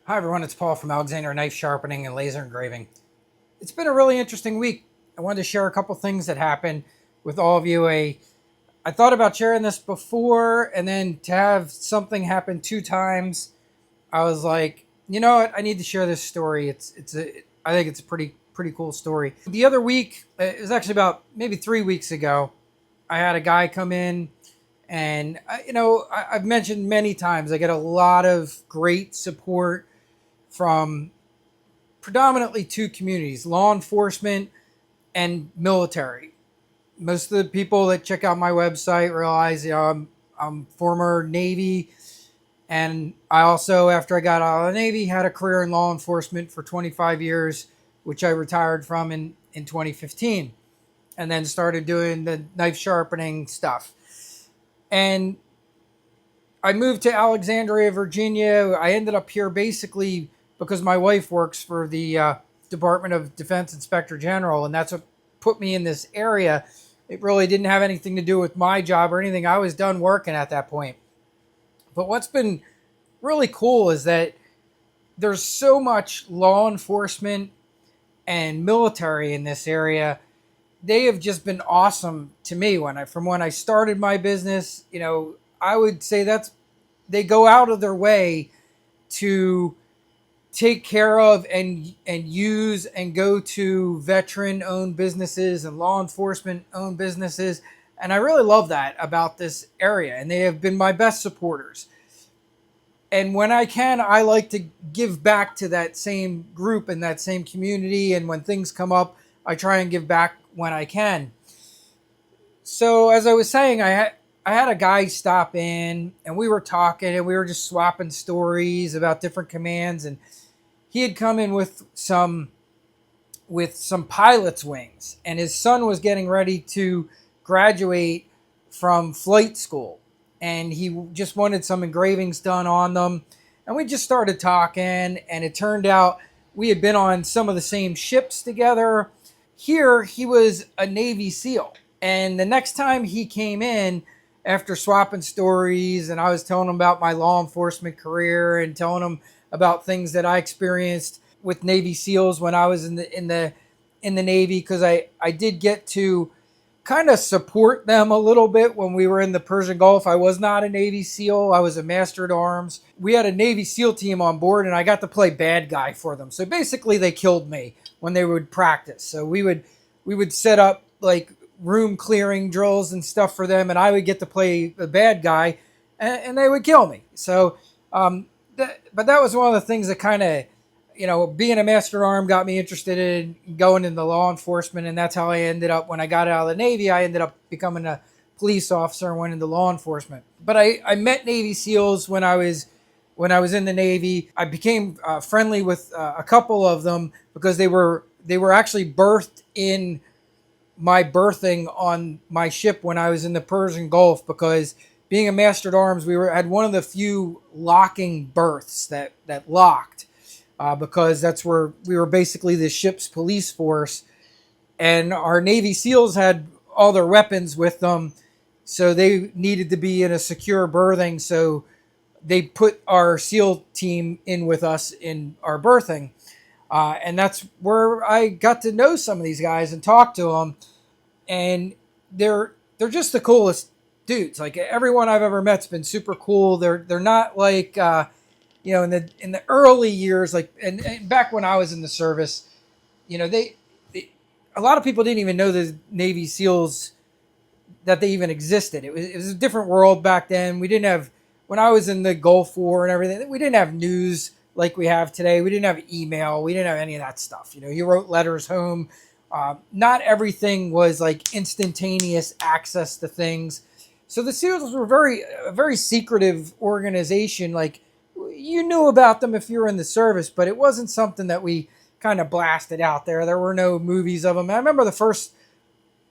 Hi everyone, it's Paul from Alexander Knife Sharpening and Laser Engraving. It's been a really interesting week. I wanted to share a couple things that happened with all of you. I thought about sharing this before, and then to have something happen two times, I was like, you know what? I need to share this story. I think it's a pretty cool story. The other week, it was actually about maybe 3 weeks ago. I had a guy come in, and I've mentioned many times I get a lot of great support from predominantly two communities: law enforcement and military. Most of the people that check out my website realize, I'm former Navy, and I also, after I got out of the Navy, had a career in law enforcement for 25 years, which I retired from in 2015, and then started doing the knife sharpening stuff. And I moved to Alexandria, Virginia. I ended up here basically because my wife works for the Department of Defense Inspector General, and that's what put me in this area. It really didn't have anything to do with my job or anything. I was done working at that point. But what's been really cool is that there's so much law enforcement and military in this area. They have just been awesome to me from when I started my business. I would say they go out of their way to take care of and use and go to veteran owned businesses and law enforcement owned businesses, and I really love that about this area, and they have been my best supporters. And when I can, I like to give back to that same group and that same community, and when things come up, I try and give back when I can. So as I was saying, I had a guy stop in, and we were talking, and we were just swapping stories about different commands, and he had come in with some pilot's wings, and his son was getting ready to graduate from flight school, and he just wanted some engravings done on them. And we just started talking, and it turned out we had been on some of the same ships together. Here, he was a Navy SEAL. And the next time he came in, after swapping stories, and I was telling him about my law enforcement career and telling him about things that I experienced with Navy SEALs when I was in the Navy, because I did get to kind of support them a little bit when we were in the Persian Gulf. I was not a Navy SEAL. I was a Master at Arms. We had a Navy SEAL team on board, and I got to play bad guy for them. So basically, they killed me when they would practice. So we would set up like room clearing drills and stuff for them, and I would get to play the bad guy, and they would kill me. So, but that was one of the things that kind of, being a master arm got me interested in going into law enforcement, and that's how I ended up. When I got out of the Navy, I ended up becoming a police officer and went into law enforcement. But I met Navy SEALs when I was in the Navy. I became friendly with a couple of them because they were actually birthed in my berthing on my ship when I was in the Persian Gulf, because being a master at arms, we had one of the few locking berths that locked, because that's where we were basically the ship's police force, and our Navy SEALs had all their weapons with them, so they needed to be in a secure berthing. So they put our SEAL team in with us in our berthing, and that's where I got to know some of these guys and talk to them, and they're just the coolest dudes. Like, everyone I've ever met's been super cool. They're not like in the early years, like, and back when I was in the service, they a lot of people didn't even know the Navy SEALs, that they even existed. It was a different world back then. We didn't have, when I was in the Gulf War and everything, we didn't have news like we have today. We didn't have email. We didn't have any of that stuff. You wrote letters home. Not everything was like instantaneous access to things. So the SEALs were a very secretive organization. Like, you knew about them if you were in the service, but it wasn't something that we kind of blasted out there. There were no movies of them. I remember the first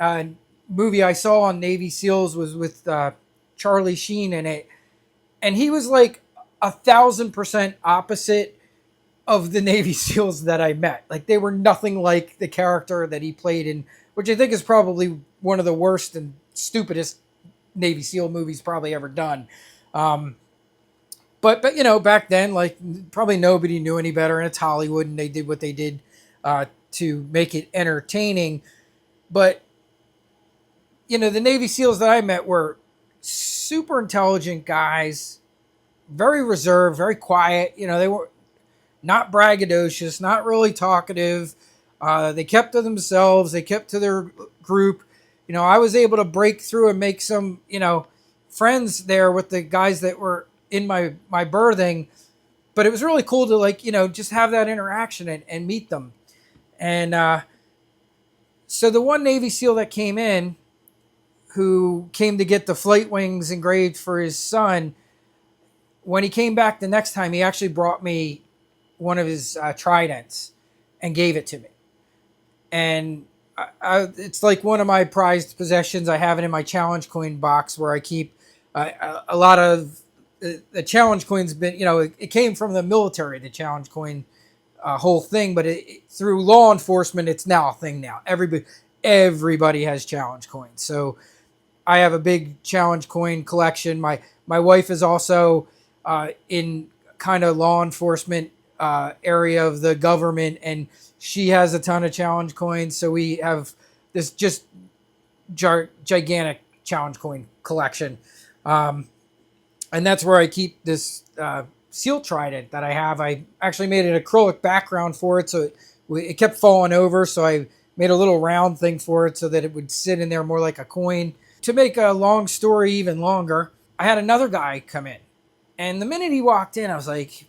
uh, movie I saw on Navy SEALs was with Charlie Sheen in it, and he was like 1,000% opposite of the Navy SEALs that I met. Like, they were nothing like the character that he played in, which I think is probably one of the worst and stupidest Navy SEAL movies probably ever done. Um, But back then, like, probably nobody knew any better, and it's Hollywood, and they did what they did to make it entertaining. But the Navy SEALs that I met were super intelligent guys, very reserved, very quiet. They were not braggadocious, not really talkative. They kept to themselves. They kept to their group. I was able to break through and make some, friends there with the guys that were in my berthing. But it was really cool to, like, just have that interaction and meet them. And so the one Navy SEAL that came in, who came to get the flight wings engraved for his son, when he came back the next time, he actually brought me one of his tridents and gave it to me. And it's like one of my prized possessions. I have it in my challenge coin box where I keep a lot of the challenge coins. Been, it came from the military, the challenge coin whole thing, but through law enforcement, it's now a thing now. Everybody has challenge coins. So I have a big challenge coin collection. My wife is also in kind of law enforcement area of the government, and she has a ton of challenge coins. So we have this just gigantic challenge coin collection. And that's where I keep this seal trident that I have. I actually made an acrylic background for it, so it kept falling over. So I made a little round thing for it so that it would sit in there more like a coin. To make a long story even longer, I had another guy come in. And the minute he walked in, I was like,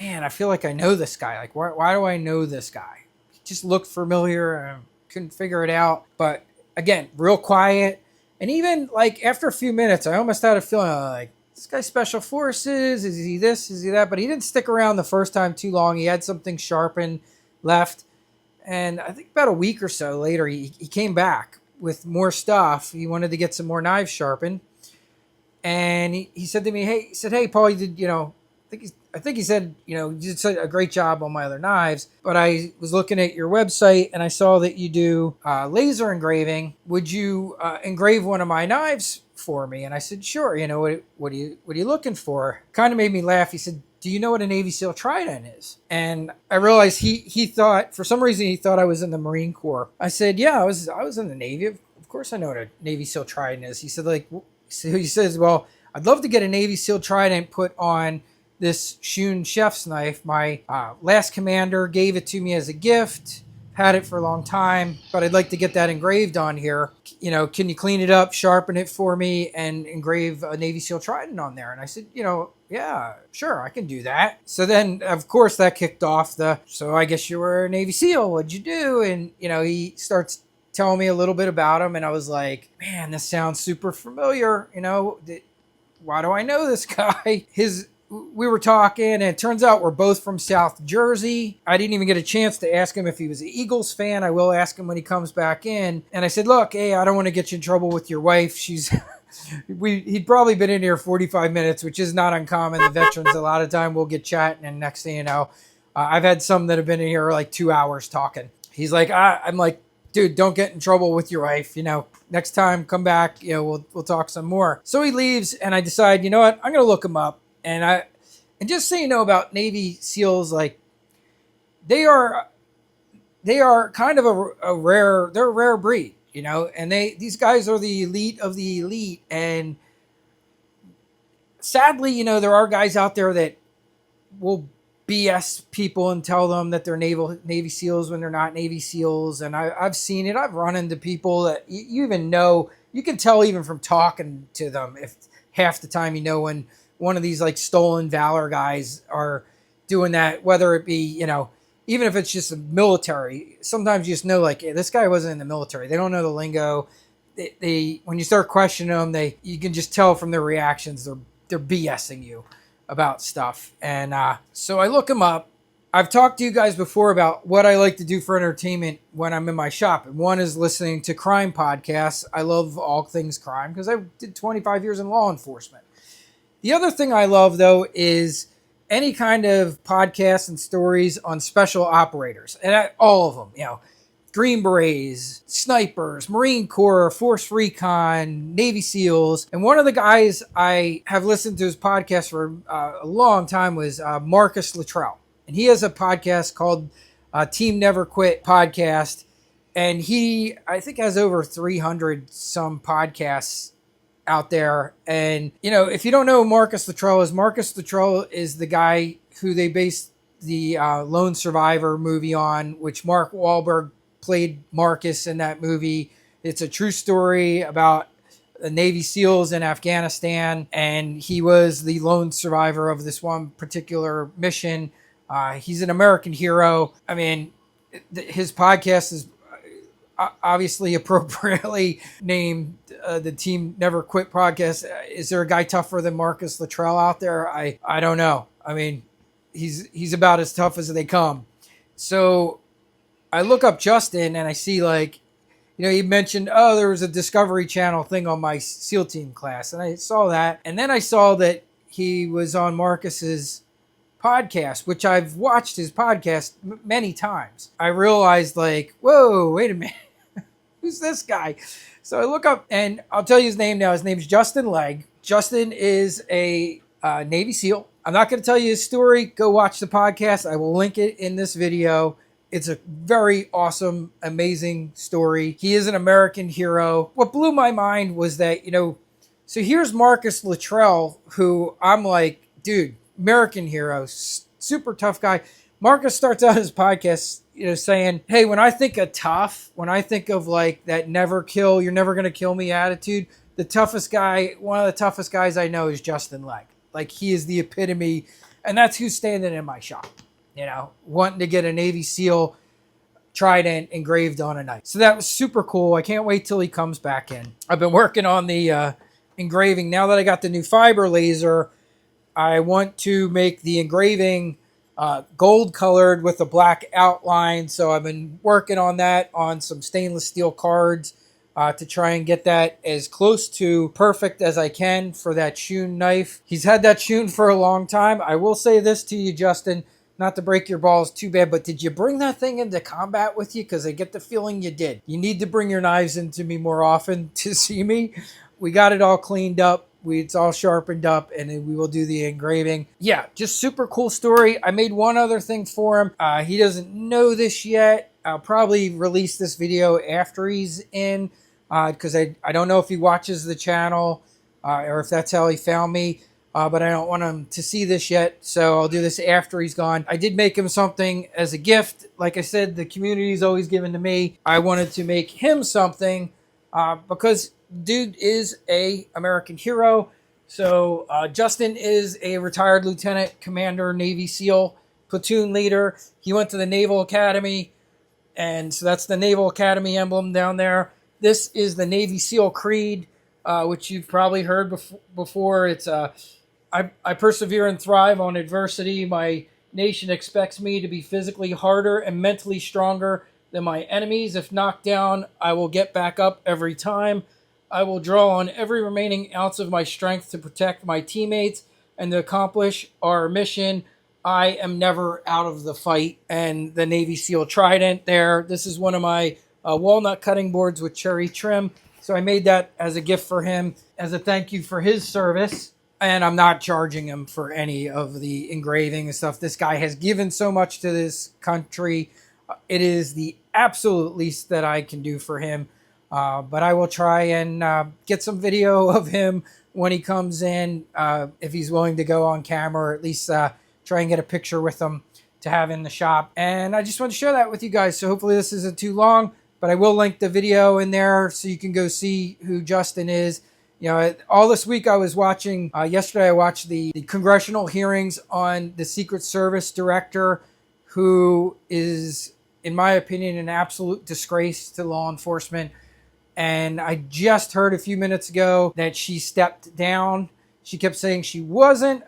man, I feel like I know this guy. Like, why do I know this guy? He just looked familiar, and I couldn't figure it out. But again, real quiet. And even like after a few minutes, I almost had a feeling like, this guy's special forces. Is he this? Is he that? But he didn't stick around the first time too long. He had something sharpened left. And I think about a week or so later, he came back with more stuff. He wanted to get some more knives sharpened. And he said to me, hey, Paul, you did, I think he said, you did a great job on my other knives, but I was looking at your website and I saw that you do laser engraving. Would you engrave one of my knives for me? And I said, sure. What are you looking for? Kind of made me laugh. He said, do you know what a Navy SEAL trident is? And I realized he thought, for some reason, he thought I was in the Marine Corps. I said, yeah, I was in the Navy. Of course I know what a Navy SEAL trident is. He said, he says, well, I'd love to get a Navy SEAL trident put on this Shun chef's knife. My last commander gave it to me as a gift. Had it for a long time, but I'd like to get that engraved on here. Can you clean it up, sharpen it for me, and engrave a Navy SEAL trident on there? And I said, yeah, sure, I can do that. So then, of course, that kicked off so I guess you were a Navy SEAL. What'd you do? And, he starts telling me a little bit about him, and I was like, man, this sounds super familiar. Why do I know this guy? We were talking, and it turns out we're both from South Jersey. I didn't even get a chance to ask him if he was an Eagles fan. I will ask him when he comes back in. And I said, look, hey, I don't want to get you in trouble with your wife. He'd probably been in here 45 minutes, which is not uncommon. The veterans, a lot of time we'll get chatting, and next thing you know, I've had some that have been in here like 2 hours talking. He's like, I'm like, dude, don't get in trouble with your wife. Next time, come back. We'll talk some more. So he leaves, and I decide, you know what? I'm going to look him up. And just so you know about Navy SEALs, like, they are kind of a rare breed, and these guys are the elite of the elite. And sadly, there are guys out there that will BS people and tell them that they're Navy SEALs when they're not Navy SEALs. And I've seen it. I've run into people that you even know, you can tell even from talking to them, if half the time when one of these like stolen valor guys are doing that, whether it be, even if it's just a military, sometimes you just know, like, hey, this guy wasn't in the military. They don't know the lingo. They when you start questioning them, you can just tell from their reactions, they're BSing you about stuff. And so I look them up. I've talked to you guys before about what I like to do for entertainment when I'm in my shop. And one is listening to crime podcasts. I love all things crime because I did 25 years in law enforcement. The other thing I love, though, is any kind of podcasts and stories on special operators. And all of them, Green Berets, snipers, Marine Corps, Force Recon, Navy SEALs. And one of the guys I have listened to his podcast for a long time was Marcus Luttrell. And he has a podcast called Team Never Quit Podcast. And he, I think, has over 300 some podcasts out there. And, you know, if you don't know who Marcus Luttrell is the guy who they based the Lone Survivor movie on, which Mark Wahlberg played Marcus in that movie. It's a true story about the Navy SEALs in Afghanistan, and he was the lone survivor of this one particular mission. He's an American hero. I mean, his podcast is obviously appropriately named the Team Never Quit Podcast. Is there a guy tougher than Marcus Luttrell out there? I don't know. I mean, he's about as tough as they come. So I look up Justin and I see, like, you know, he mentioned, oh, there was a Discovery Channel thing on my SEAL team class. And I saw that. And then I saw that he was on Marcus's podcast, which I've watched his podcast many times. I realized, like, whoa, wait a minute. Who's this guy? So I look up, and I'll tell you his name now. His name's Justin Legg. Justin is a Navy SEAL. I'm not going to tell you his story. Go watch the podcast. I will link it in this video. It's a very awesome, amazing story. He is an American hero. What blew my mind was that, you know, so here's Marcus Luttrell, who I'm like, dude, American hero, super tough guy. Marcus starts out his podcast, you know, saying, hey, when I think of tough, when I think of like that never kill, you're never going to kill me attitude, the toughest guy, one of the toughest guys I know is Justin Legg. Like, he is the epitome, and that's who's standing in my shop, you know, wanting to get a Navy SEAL trident engraved on a knife. So that was super cool. I can't wait till he comes back in. I've been working on the engraving. Now that I got the new fiber laser, I want to make the engraving gold colored with a black outline. So I've been working on that on some stainless steel cards to try and get that as close to perfect as I can for that Shun knife. He's had that Shun for a long time. I will say this to you, Justin, not to break your balls too bad, but did you bring that thing into combat with you? Because I get the feeling you did. You need to bring your knives into me more often to see me. We got it all cleaned up. It's all sharpened up, and then we will do the engraving. Yeah, just super cool story. I made one other thing for him. He doesn't know this yet. I'll probably release this video after he's in, because I don't know if he watches the channel or if that's how he found me. But I don't want him to see this yet, so I'll do this after he's gone. I did make him something as a gift. Like I said, the community's always given to me. I wanted to make him something because dude is a American hero. So Justin is a retired lieutenant commander, Navy SEAL, platoon leader. He went to the Naval Academy, and so that's the Naval Academy emblem down there. This is the Navy SEAL Creed, which you've probably heard before. It's I persevere and thrive on adversity. My nation expects me to be physically harder and mentally stronger than my enemies. If knocked down, I will get back up every time. I will draw on every remaining ounce of my strength to protect my teammates and to accomplish our mission. I am never out of the fight. And the Navy SEAL trident there. This is one of my walnut cutting boards with cherry trim. So I made that as a gift for him as a thank you for his service. And I'm not charging him for any of the engraving and stuff. This guy has given so much to this country. It is the absolute least that I can do for him. But I will try and get some video of him when he comes in, if he's willing to go on camera, or at least try and get a picture with him to have in the shop. And I just want to share that with you guys. So hopefully this isn't too long, but I will link the video in there so you can go see who Justin is. You know, all this week I was watching, yesterday I watched the congressional hearings on the Secret Service director, who is, in my opinion, an absolute disgrace to law enforcement. And I just heard a few minutes ago that she stepped down. She kept saying she wasn't.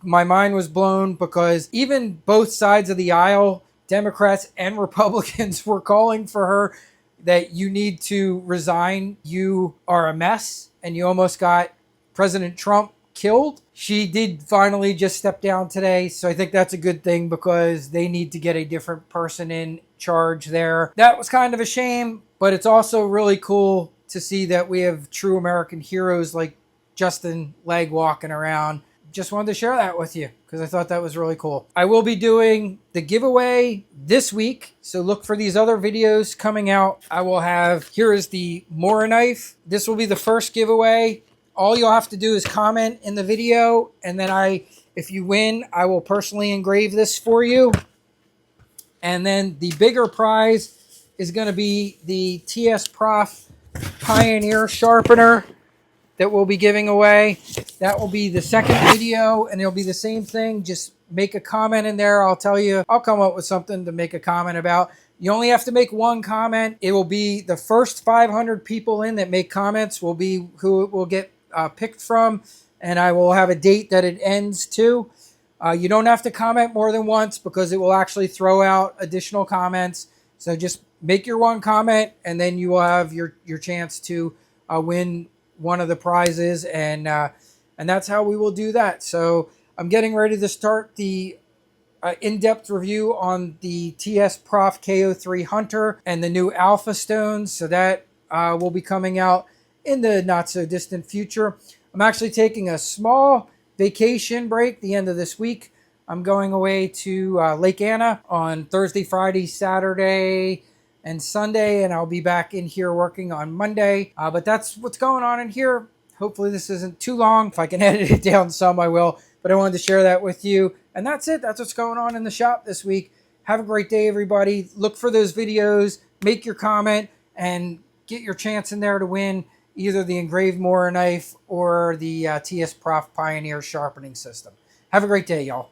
My mind was blown, because even both sides of the aisle, Democrats and Republicans, were calling for her that you need to resign. You are a mess, and you almost got President Trump killed. She did finally just step down today, so I think that's a good thing, because they need to get a different person in charge there. That was kind of a shame, but it's also really cool to see that we have true American heroes like Justin Legg walking around. Just wanted to share that with you because I thought that was really cool. I will be doing the giveaway this week, so look for these other videos coming out. I will have, here is the Mora knife. This will be the first giveaway. All you'll have to do is comment in the video, and then if you win, I will personally engrave this for you. And then the bigger prize is going to be the TS Prof Pioneer Sharpener that we'll be giving away. That will be the second video, and it'll be the same thing. Just make a comment in there. I'll tell you, I'll come up with something to make a comment about. You only have to make one comment. It will be the first 500 people in that make comments will be who it will get picked from, and I will have a date that it ends to. You don't have to comment more than once because it will actually throw out additional comments. So just make your one comment, and then you will have your chance to win one of the prizes, and that's how we will do that. So I'm getting ready to start the in-depth review on the TS Prof KO3 Hunter and the new Alpha Stones. So that will be coming out in the not so distant future. I'm actually taking a small vacation break the end of this week. I'm going away to Lake Anna on Thursday, Friday, Saturday, and Sunday, and I'll be back in here working on Monday. But that's what's going on in here. Hopefully this isn't too long. If I can edit it down some, I will. But I wanted to share that with you. And that's it. That's what's going on in the shop this week. Have a great day, everybody. Look for those videos. Make your comment and get your chance in there to win either the engraved Mora knife or the TS Prof Pioneer sharpening system. Have a great day, y'all.